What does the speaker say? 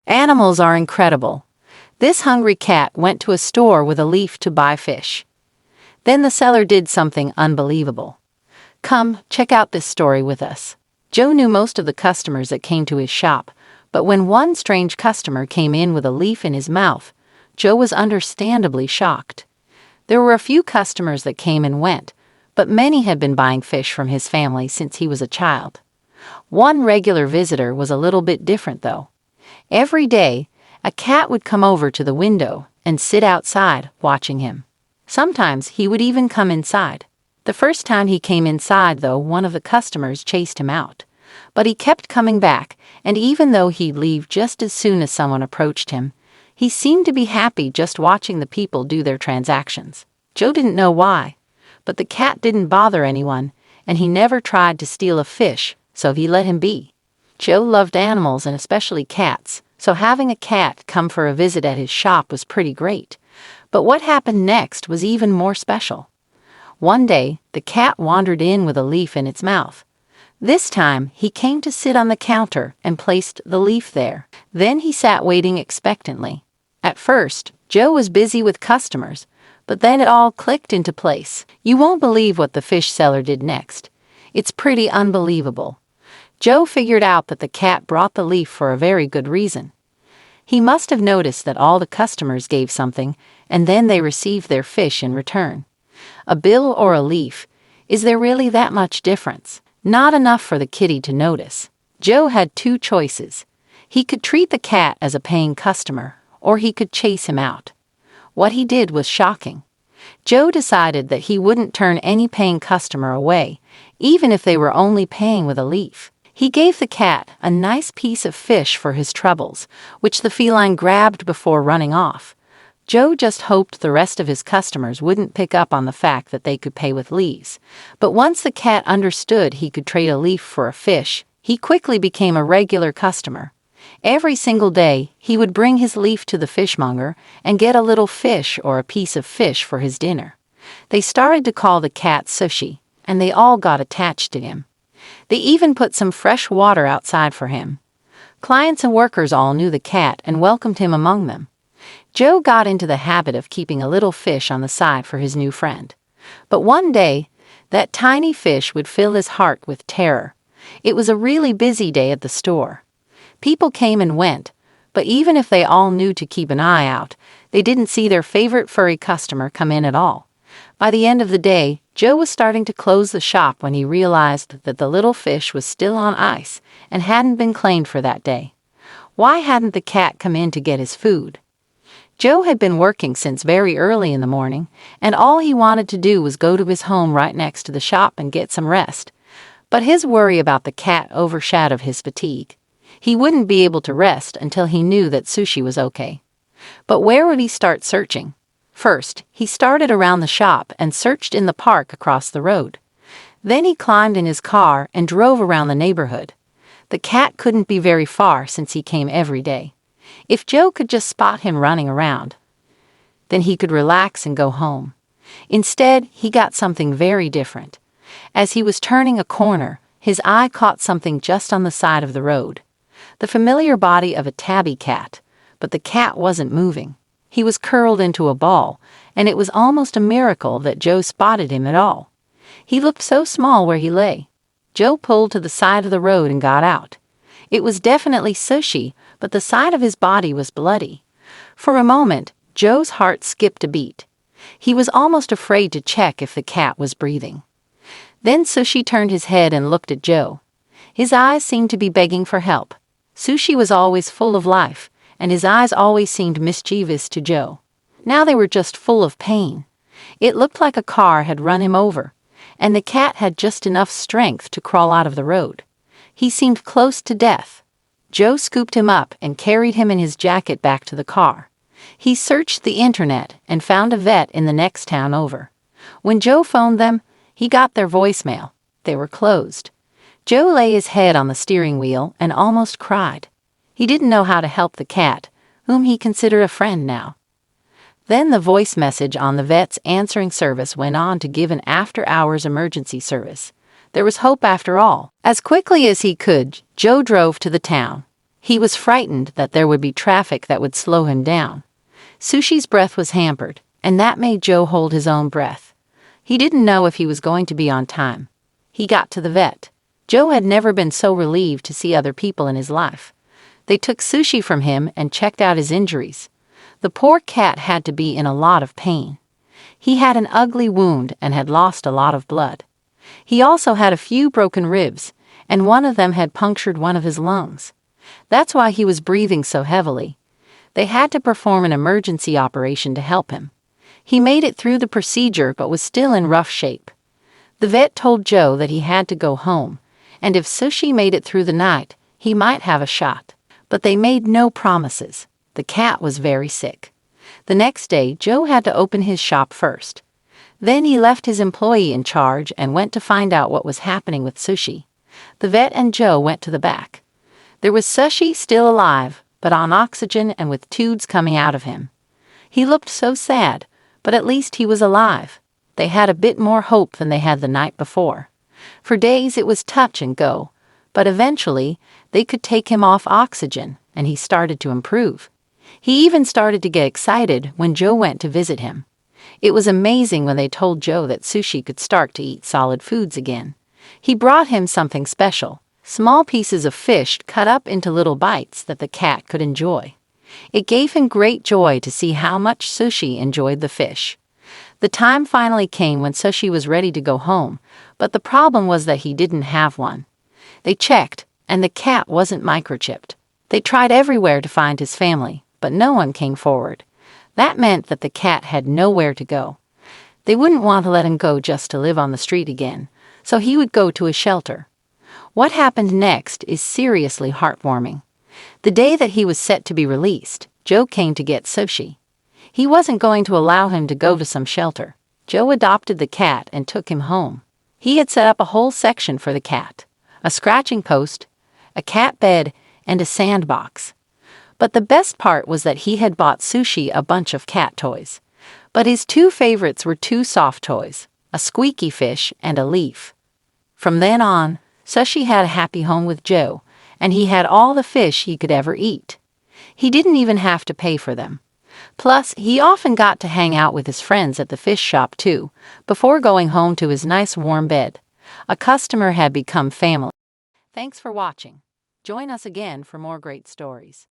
Animals are incredible. This hungry cat went to a store with a leaf to buy fish. Then the seller did something unbelievable. Come, check out this story with us. Joe knew most of the customers that came to his shop, but when one strange customer came in with a leaf in his mouth, Joe was understandably shocked. There were a few customers that came and went, but many had been buying fish from his family since he was a child. One regular visitor was a little bit different, though. Every day, a cat would come over to the window and sit outside, watching him. Sometimes he would even come inside. The first time he came inside, though, one of the customers chased him out. But he kept coming back, and even though he'd leave just as soon as someone approached him, he seemed to be happy just watching the people do their transactions. Joe didn't know why, but the cat didn't bother anyone, and he never tried to steal a fish, so he let him be. Joe loved animals and especially cats, so having a cat come for a visit at his shop was pretty great. But what happened next was even more special. One day, the cat wandered in with a leaf in its mouth. This time, he came to sit on the counter and placed the leaf there. Then he sat waiting expectantly. At first, Joe was busy with customers, but then it all clicked into place. You won't believe what the fish seller did next. It's pretty unbelievable. Joe figured out that the cat brought the leaf for a very good reason. He must have noticed that all the customers gave something, and then they received their fish in return. A bill or a leaf, is there really that much difference? Not enough for the kitty to notice. Joe had two choices. He could treat the cat as a paying customer, or he could chase him out. What he did was shocking. Joe decided that he wouldn't turn any paying customer away, even if they were only paying with a leaf. He gave the cat a nice piece of fish for his troubles, which the feline grabbed before running off. Joe just hoped the rest of his customers wouldn't pick up on the fact that they could pay with leaves. But once the cat understood he could trade a leaf for a fish, he quickly became a regular customer. Every single day, he would bring his leaf to the fishmonger and get a little fish or a piece of fish for his dinner. They started to call the cat Sushi, and they all got attached to him. They even put some fresh water outside for him. Clients and workers all knew the cat and welcomed him among them. Joe got into the habit of keeping a little fish on the side for his new friend. But one day, that tiny fish would fill his heart with terror. It was a really busy day at the store. People came and went, but even if they all knew to keep an eye out, they didn't see their favorite furry customer come in at all. By the end of the day, Joe was starting to close the shop when he realized that the little fish was still on ice and hadn't been claimed for that day. Why hadn't the cat come in to get his food? Joe had been working since very early in the morning, and all he wanted to do was go to his home right next to the shop and get some rest. But his worry about the cat overshadowed his fatigue. He wouldn't be able to rest until he knew that Sushi was okay. But where would he start searching? First, he started around the shop and searched in the park across the road. Then he climbed in his car and drove around the neighborhood. The cat couldn't be very far since he came every day. If Joe could just spot him running around, then he could relax and go home. Instead, he got something very different. As he was turning a corner, his eye caught something just on the side of the road. The familiar body of a tabby cat, but the cat wasn't moving. He was curled into a ball, and it was almost a miracle that Joe spotted him at all. He looked so small where he lay. Joe pulled to the side of the road and got out. It was definitely Sushi, but the side of his body was bloody. For a moment, Joe's heart skipped a beat. He was almost afraid to check if the cat was breathing. Then Sushi turned his head and looked at Joe. His eyes seemed to be begging for help. Sushi was always full of life, and his eyes always seemed mischievous to Joe. Now they were just full of pain. It looked like a car had run him over, and the cat had just enough strength to crawl out of the road. He seemed close to death. Joe scooped him up and carried him in his jacket back to the car. He searched the internet and found a vet in the next town over. When Joe phoned them, he got their voicemail. They were closed. Joe lay his head on the steering wheel and almost cried. He didn't know how to help the cat, whom he considered a friend now. Then the voice message on the vet's answering service went on to give an after-hours emergency service. There was hope after all. As quickly as he could, Joe drove to the town. He was frightened that there would be traffic that would slow him down. Sushi's breath was hampered, and that made Joe hold his own breath. He didn't know if he was going to be on time. He got to the vet. Joe had never been so relieved to see other people in his life. They took Sushi from him and checked out his injuries. The poor cat had to be in a lot of pain. He had an ugly wound and had lost a lot of blood. He also had a few broken ribs, and one of them had punctured one of his lungs. That's why he was breathing so heavily. They had to perform an emergency operation to help him. He made it through the procedure but was still in rough shape. The vet told Joe that he had to go home, and if Sushi made it through the night, he might have a shot. But they made no promises. The cat was very sick. The next day, Joe had to open his shop first. Then he left his employee in charge and went to find out what was happening with Sushi. The vet and Joe went to the back. There was Sushi still alive, but on oxygen and with tubes coming out of him. He looked so sad, but at least he was alive. They had a bit more hope than they had the night before. For days it was touch and go, but eventually they could take him off oxygen, and he started to improve. He even started to get excited when Joe went to visit him. It was amazing when they told Joe that Sushi could start to eat solid foods again. He brought him something special, small pieces of fish cut up into little bites that the cat could enjoy. It gave him great joy to see how much Sushi enjoyed the fish. The time finally came when Sushi was ready to go home, but the problem was that he didn't have one. They checked, and the cat wasn't microchipped. They tried everywhere to find his family, but no one came forward. That meant that the cat had nowhere to go. They wouldn't want to let him go just to live on the street again, so he would go to a shelter. What happened next is seriously heartwarming. The day that he was set to be released, Joe came to get Sushi. He wasn't going to allow him to go to some shelter. Joe adopted the cat and took him home. He had set up a whole section for the cat, a scratching post, a cat bed, and a sandbox. But the best part was that he had bought Sushi a bunch of cat toys. But his two favorites were two soft toys, a squeaky fish and a leaf. From then on, Sushi had a happy home with Joe, and he had all the fish he could ever eat. He didn't even have to pay for them. Plus, he often got to hang out with his friends at the fish shop too, before going home to his nice warm bed. A customer had become family. Thanks for watching. Join us again for more great stories.